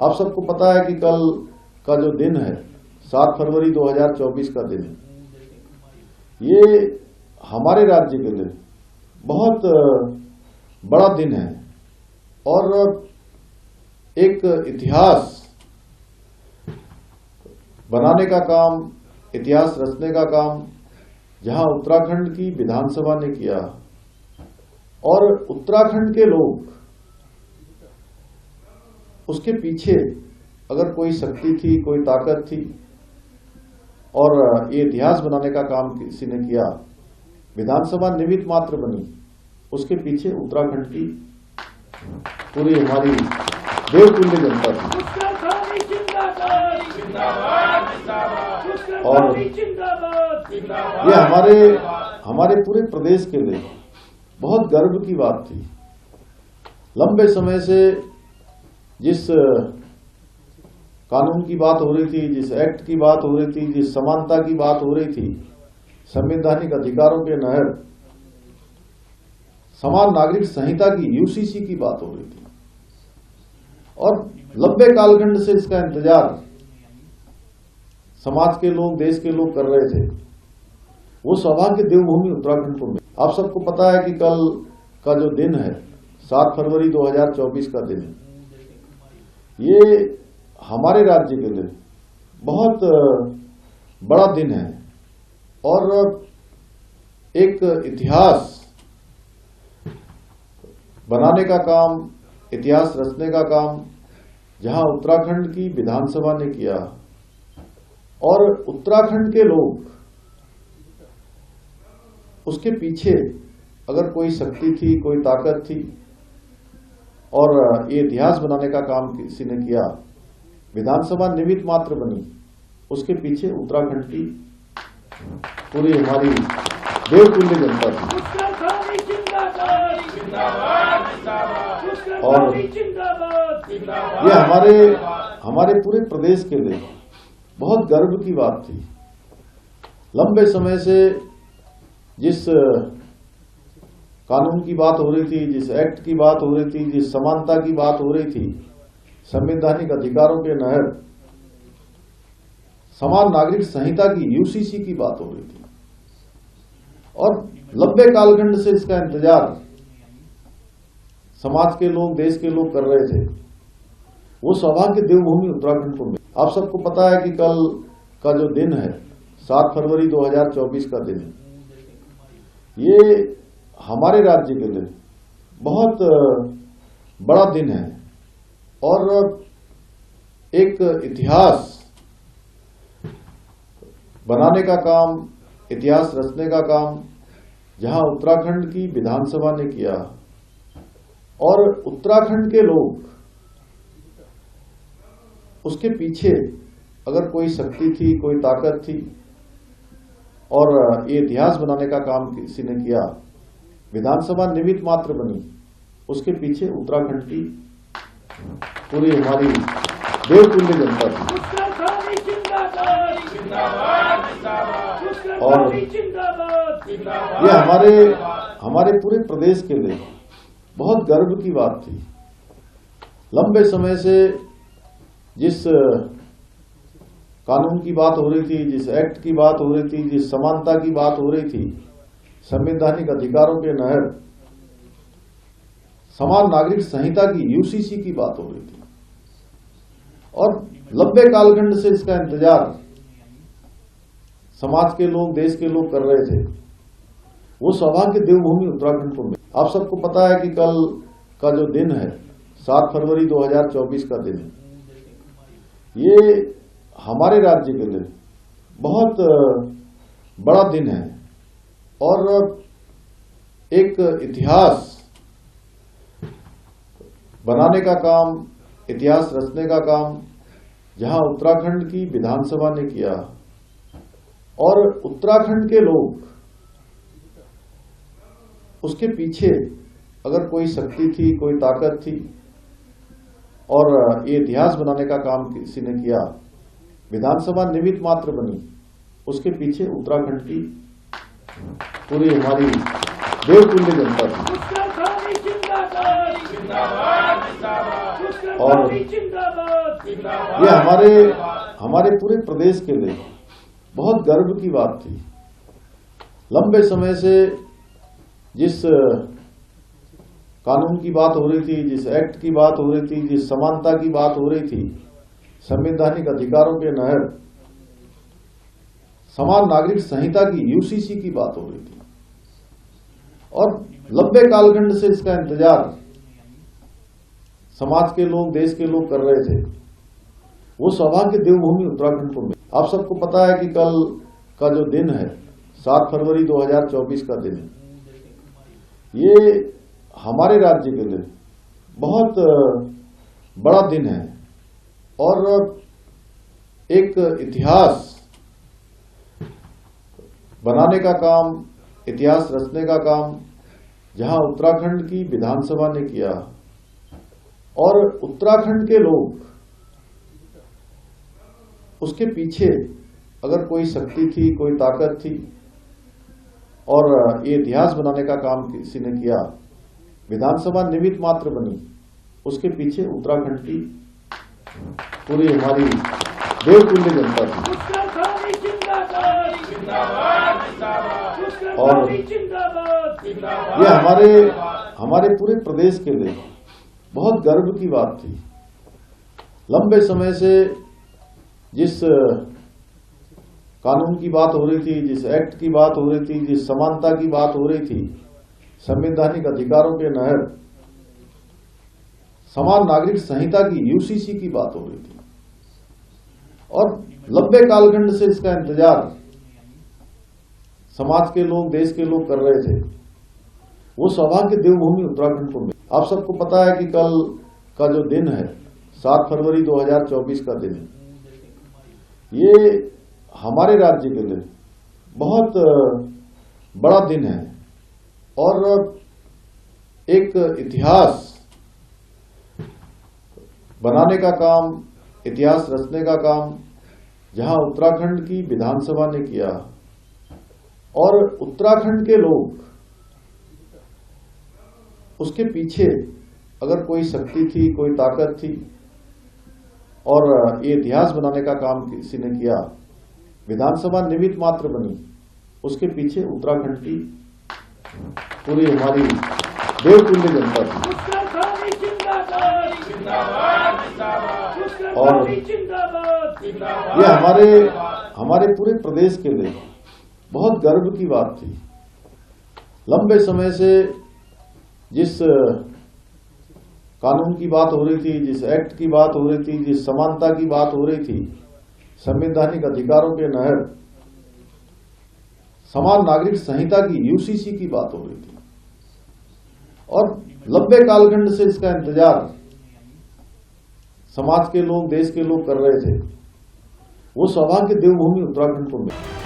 आप सबको पता है कि कल का जो दिन है 7 फरवरी 2024 का दिन है। ये हमारे राज्य के लिए बहुत बड़ा दिन है और एक इतिहास बनाने का काम, इतिहास रचने का काम जहां उत्तराखंड की विधानसभा ने किया और उत्तराखंड के लोग उसके पीछे अगर कोई शक्ति थी, कोई ताकत थी और ये इतिहास बनाने का काम किसी ने किया, विधानसभा निमित्त मात्र बनी, उसके पीछे उत्तराखंड की पूरी हमारी देवतुल्य जनता थी। और ये हमारे पूरे प्रदेश के लिए बहुत गर्व की बात थी। लंबे समय से जिस कानून की बात हो रही थी, जिस एक्ट की बात हो रही थी, जिस समानता की बात हो रही थी, संवैधानिक अधिकारों के नहर समान नागरिक संहिता की, यूसीसी की बात हो रही थी और लंबे कालखंड से इसका इंतजार समाज के लोग, देश के लोग कर रहे थे। वो सौभाग्य देवभूमि उत्तराखंड को मिला। आप सबको पता है कि कल का जो दिन है 7 फरवरी 2024 का दिन है। ये हमारे राज्य के लिए बहुत बड़ा दिन है और एक इतिहास बनाने का काम, इतिहास रचने का काम जहां उत्तराखंड की विधानसभा ने किया और उत्तराखंड के लोग उसके पीछे अगर कोई शक्ति थी, कोई ताकत थी और ये इतिहास बनाने का काम किसी ने किया, विधानसभा निमित्त मात्र बनी, उसके पीछे उत्तराखंड की पूरी हमारी देवतुल्य जनता थी। और ये हमारे पूरे प्रदेश के लिए बहुत गर्व की बात थी। लंबे समय से जिस कानून की बात हो रही थी, जिस एक्ट की बात हो रही थी, जिस समानता की बात हो रही थी, संवैधानिक अधिकारों के नहर समान नागरिक संहिता की, यूसीसी की बात हो रही थी और लंबे कालखंड से इसका इंतजार समाज के लोग, देश के लोग कर रहे थे। वो सौभाग्य देवभूमि उत्तराखंड को मिला। आप सबको पता है कि कल का जो दिन है 7 फरवरी 2024 का दिन है। ये हमारे राज्य के लिए बहुत बड़ा दिन है और एक इतिहास बनाने का काम, इतिहास रचने का काम जहां उत्तराखंड की विधानसभा ने किया और उत्तराखंड के लोग उसके पीछे अगर कोई शक्ति थी, कोई ताकत थी और ये इतिहास बनाने का काम किसी ने किया, विधानसभा निमित्त मात्र बनी, उसके पीछे उत्तराखंड की पूरी हमारी देवतुल्य जनता थी। और ये हमारे पूरे प्रदेश के लिए बहुत गर्व की बात थी। लंबे समय से जिस कानून की बात हो रही थी, जिस एक्ट की बात हो रही थी, जिस समानता की बात हो रही थी, संवैधानिक अधिकारों के नहर समान नागरिक संहिता की, यूसीसी की बात हो रही थी और लंबे कालखंड से इसका इंतजार समाज के लोग, देश के लोग कर रहे थे। वो सौभाग्य देवभूमि उत्तराखंड को मिला। आप सबको पता है कि कल का जो दिन है 7 फरवरी 2024 का दिन है। ये हमारे राज्य के लिए बहुत बड़ा दिन है और एक इतिहास बनाने का काम, इतिहास रचने का काम जहां उत्तराखंड की विधानसभा ने किया और उत्तराखंड के लोग उसके पीछे अगर कोई शक्ति थी, कोई ताकत थी और ये इतिहास बनाने का काम किसी ने किया, विधानसभा निमित्त मात्र बनी, उसके पीछे उत्तराखंड की पूरी हमारी देवतुल्य जनता थी। और ये हमारे पूरे प्रदेश के लिए बहुत गर्व की बात थी। लंबे समय से जिस कानून की बात हो रही थी, जिस एक्ट की बात हो रही थी, जिस समानता की बात हो रही थी, संवैधानिक अधिकारों के नहर समान नागरिक संहिता की यूसीसी की बात हो रही थी और लंबे कालखंड से इसका इंतजार समाज के लोग, देश के लोग कर रहे थे। वो सौभाग्य देवभूमि उत्तराखंड को मिला। आप सबको पता है कि कल का जो दिन है 7 फरवरी 2024 का दिन है। ये हमारे राज्य के लिए बहुत बड़ा दिन है और एक इतिहास बनाने का काम, इतिहास रचने का काम जहां उत्तराखंड की विधानसभा ने किया और उत्तराखंड के लोग उसके पीछे अगर कोई शक्ति थी, कोई ताकत थी और ये इतिहास बनाने का काम किसी ने किया, विधानसभा निमित्त मात्र बनी, उसके पीछे उत्तराखंड की पूरी हमारी देवतुल्य जनता थी। और ये हमारे पूरे प्रदेश के लिए बहुत गर्व की बात थी। लंबे समय से जिस कानून की बात हो रही थी, जिस एक्ट की बात हो रही थी, जिस समानता की बात हो रही थी, संवैधानिक अधिकारों के नहर समान नागरिक संहिता की यूसीसी की बात हो रही थी और लंबे कालखंड से इसका इंतजार समाज के लोग, देश के लोग कर रहे थे। वो सौभाग्य देवभूमि उत्तराखंड को मिला। आप सबको पता है कि कल का जो दिन है 7 फरवरी 2024 का दिन है। ये हमारे राज्य के लिए बहुत बड़ा दिन है और एक इतिहास बनाने का काम, इतिहास रचने का काम जहां उत्तराखंड की विधानसभा ने किया और उत्तराखंड के लोग उसके पीछे अगर कोई शक्ति थी, कोई ताकत थी और ये इतिहास बनाने का काम किसी ने किया, विधानसभा निमित्त मात्र बनी, उसके पीछे उत्तराखंड की पूरी हमारी देवतुल्य जनता थी। और ये हमारे पूरे प्रदेश के लिए बहुत गर्व की बात थी। लंबे समय से जिस कानून की बात हो रही थी, जिस एक्ट की बात हो रही थी, जिस समानता की बात हो रही थी, संवैधानिक अधिकारों के नहर समान नागरिक संहिता की यूसीसी की बात हो रही थी और लंबे कालखंड से इसका इंतजार समाज के लोग, देश के लोग कर रहे थे। वो सौभाग्य देवभूमि उत्तराखंड को मिला।